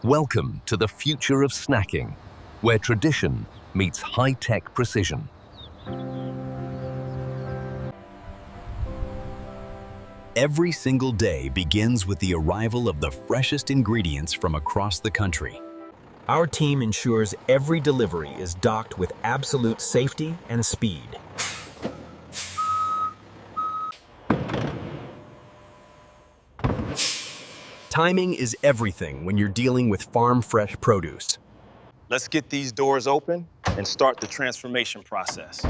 Welcome to the future of snacking, where tradition meets high-tech precision. Every single day begins with the arrival of the freshest ingredients from across the country. Our team ensures every delivery is docked with absolute safety and speed. Timing is everything when you're dealing with farm-fresh produce. Let's get these doors open and start the transformation process.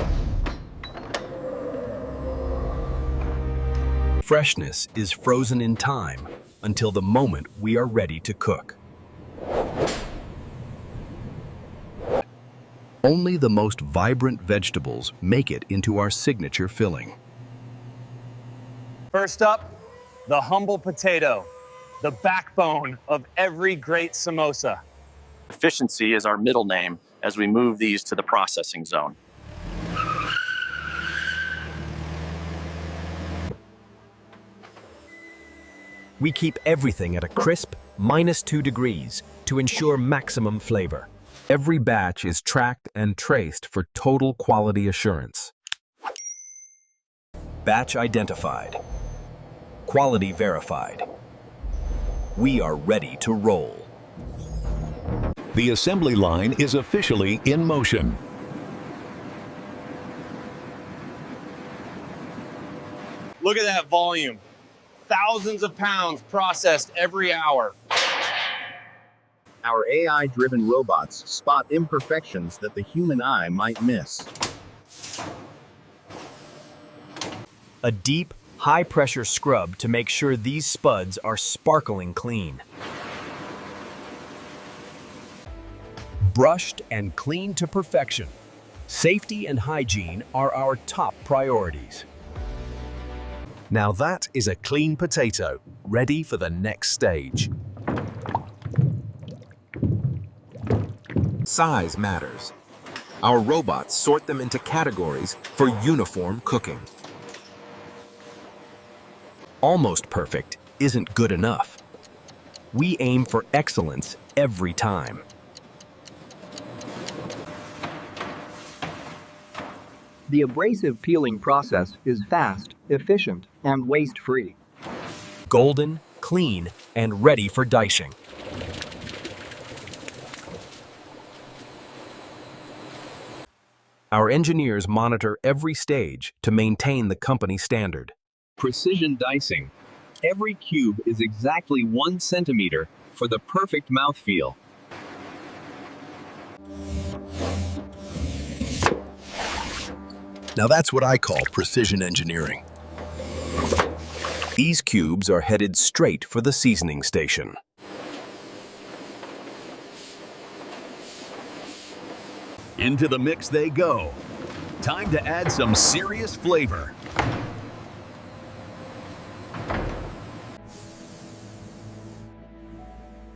Freshness is frozen in time until the moment we are ready to cook. Only the most vibrant vegetables make it into our signature filling. First up, the humble potato, the backbone of every great samosa. Efficiency is our middle name as we move these to the processing zone. We keep everything at a crisp -2 degrees to ensure maximum flavor. Every batch is tracked and traced for total quality assurance. Batch identified. Quality verified. We are ready to roll. The assembly line is officially in motion. Look at that volume. Thousands of pounds processed every hour. Our AI-driven robots spot imperfections that the human eye might miss. A deep, high-pressure scrub to make sure these spuds are sparkling clean. Brushed and cleaned to perfection. Safety and hygiene are our top priorities. Now that is a clean potato, ready for the next stage. Size matters. Our robots sort them into categories for uniform cooking. Almost perfect isn't good enough. We aim for excellence every time. The abrasive peeling process is fast, efficient, and waste-free. Golden, clean, and ready for dicing. Our engineers monitor every stage to maintain the company standard. Precision dicing. Every cube is exactly 1 centimeter for the perfect mouthfeel. Now that's what I call precision engineering. These cubes are headed straight for the seasoning station. Into the mix they go. Time to add some serious flavor.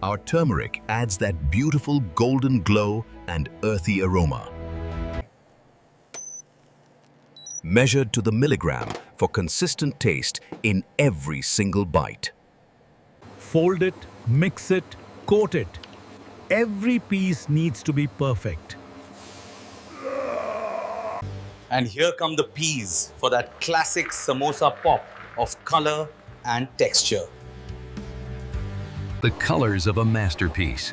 Our turmeric adds that beautiful golden glow and earthy aroma. Measured to the milligram for consistent taste in every single bite. Fold it, mix it, coat it. Every piece needs to be perfect. And here come the peas for that classic samosa pop of color and texture. The colors of a masterpiece.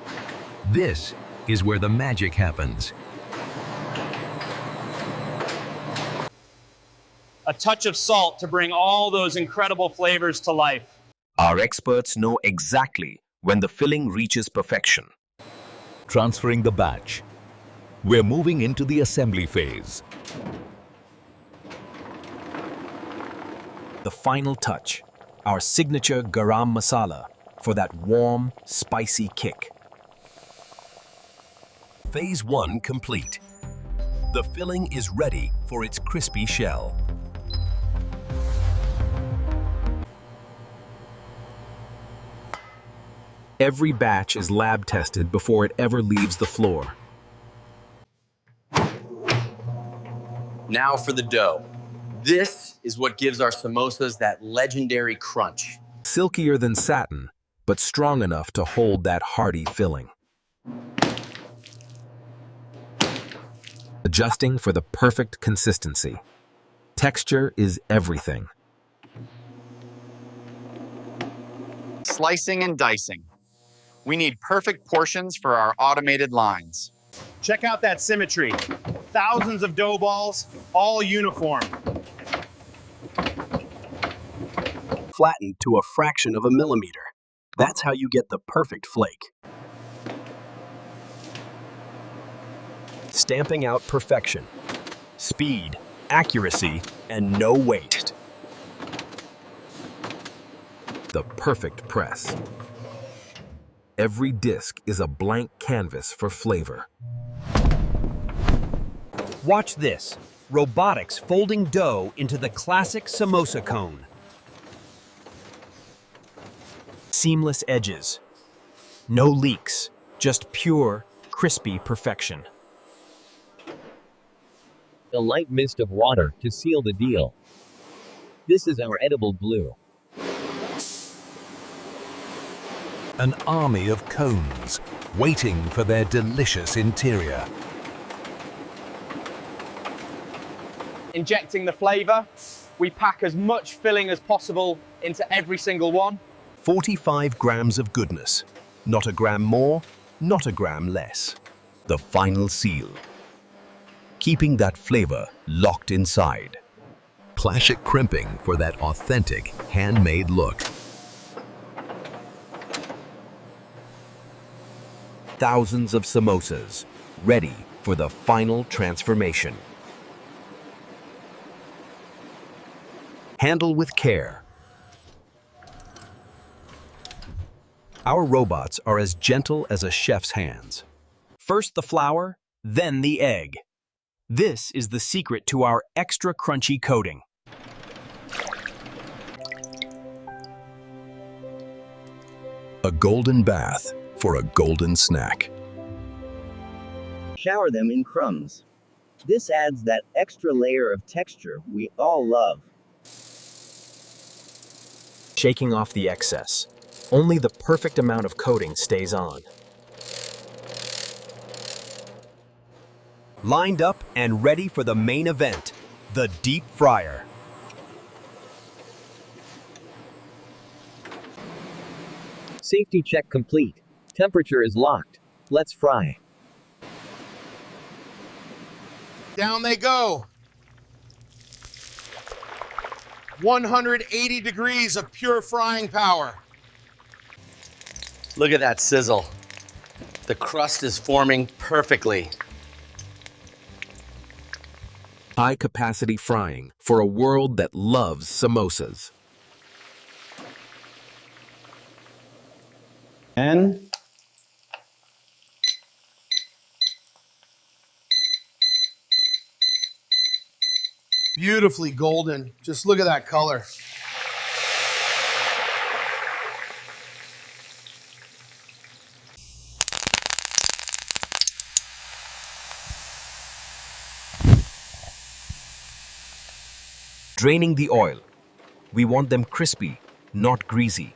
This is where the magic happens. A touch of salt to bring all those incredible flavors to life. Our experts know exactly when the filling reaches perfection. Transferring the batch. We're moving into the assembly phase. The final touch, our signature garam masala for that warm, spicy kick. Phase 1 complete. The filling is ready for its crispy shell. Every batch is lab tested before it ever leaves the floor. Now for the dough. This is what gives our samosas that legendary crunch. Silkier than satin, but strong enough to hold that hearty filling. Adjusting for the perfect consistency. Texture is everything. Slicing and dicing. We need perfect portions for our automated lines. Check out that symmetry. Thousands of dough balls, all uniform. Flattened to a fraction of a millimeter. That's how you get the perfect flake. Stamping out perfection. Speed, accuracy, and no waste. The perfect press. Every disc is a blank canvas for flavor. Watch this. Robotics folding dough into the classic samosa cone. Seamless edges. No leaks, just pure, crispy perfection. A light mist of water to seal the deal. This is our edible glue. An army of cones waiting for their delicious interior. Injecting the flavor, we pack as much filling as possible into every single one. 45 grams of goodness. Not a gram more, not a gram less. The final seal. Keeping that flavor locked inside. Classic crimping for that authentic, handmade look. Thousands of samosas, ready for the final transformation. Handle with care. Our robots are as gentle as a chef's hands. First the flour, then the egg. This is the secret to our extra crunchy coating. A golden bath for a golden snack. Shower them in crumbs. This adds that extra layer of texture we all love. Shaking off the excess. Only the perfect amount of coating stays on. Lined up and ready for the main event, the deep fryer. Safety check complete. Temperature is locked. Let's fry. Down they go. 180 degrees of pure frying power. Look at that sizzle. The crust is forming perfectly. High-capacity frying for a world that loves samosas. And Beautifully golden. Just look at that color. Draining the oil. We want them crispy, not greasy.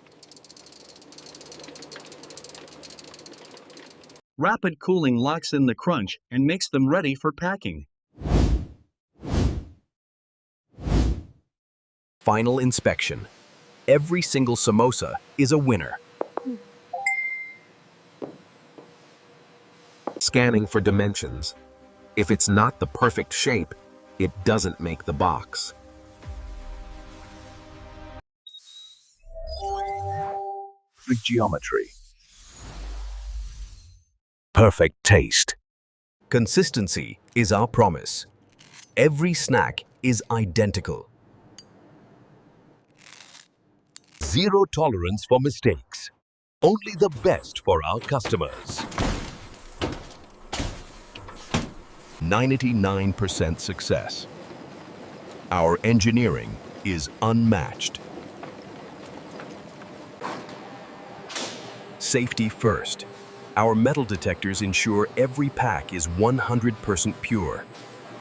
Rapid cooling locks in the crunch and makes them ready for packing. Final inspection. Every single samosa is a winner. Scanning for dimensions. If it's not the perfect shape, it doesn't make the box. Perfect geometry. Perfect taste. Consistency is our promise. Every snack is identical. Zero tolerance for mistakes. Only the best for our customers. 99% success. Our engineering is unmatched. Safety first. Our metal detectors ensure every pack is 100% pure.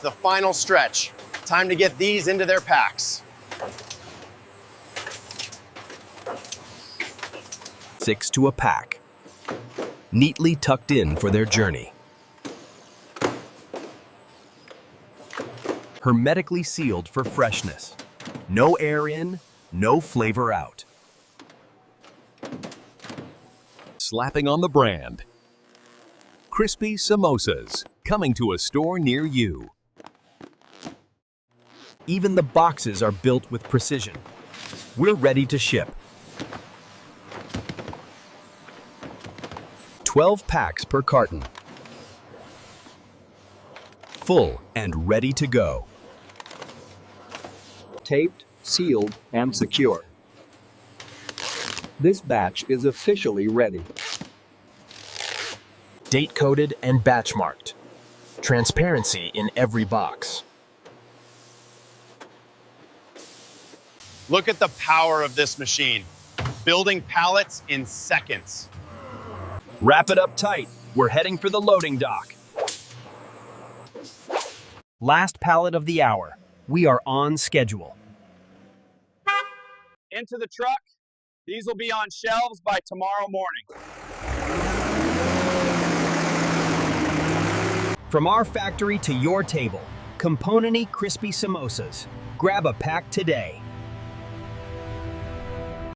the final stretch. Time to get these into their packs. 6 to a pack, neatly tucked in for their journey. Hermetically sealed for freshness. No air in, no flavor out. Slapping on the brand. Crispy samosas, coming to a store near you. Even the boxes are built with precision. We're ready to ship. 12 packs per carton. Full and ready to go. Taped, sealed, and secure. This batch is officially ready. Date-coded and batch-marked. Transparency in every box. Look at the power of this machine. Building pallets in seconds. Wrap it up tight. We're heading for the loading dock. Last pallet of the hour. We are on schedule. Into the truck. These will be on shelves by tomorrow morning. From our factory to your table, Component crispy samosas. Grab a pack today.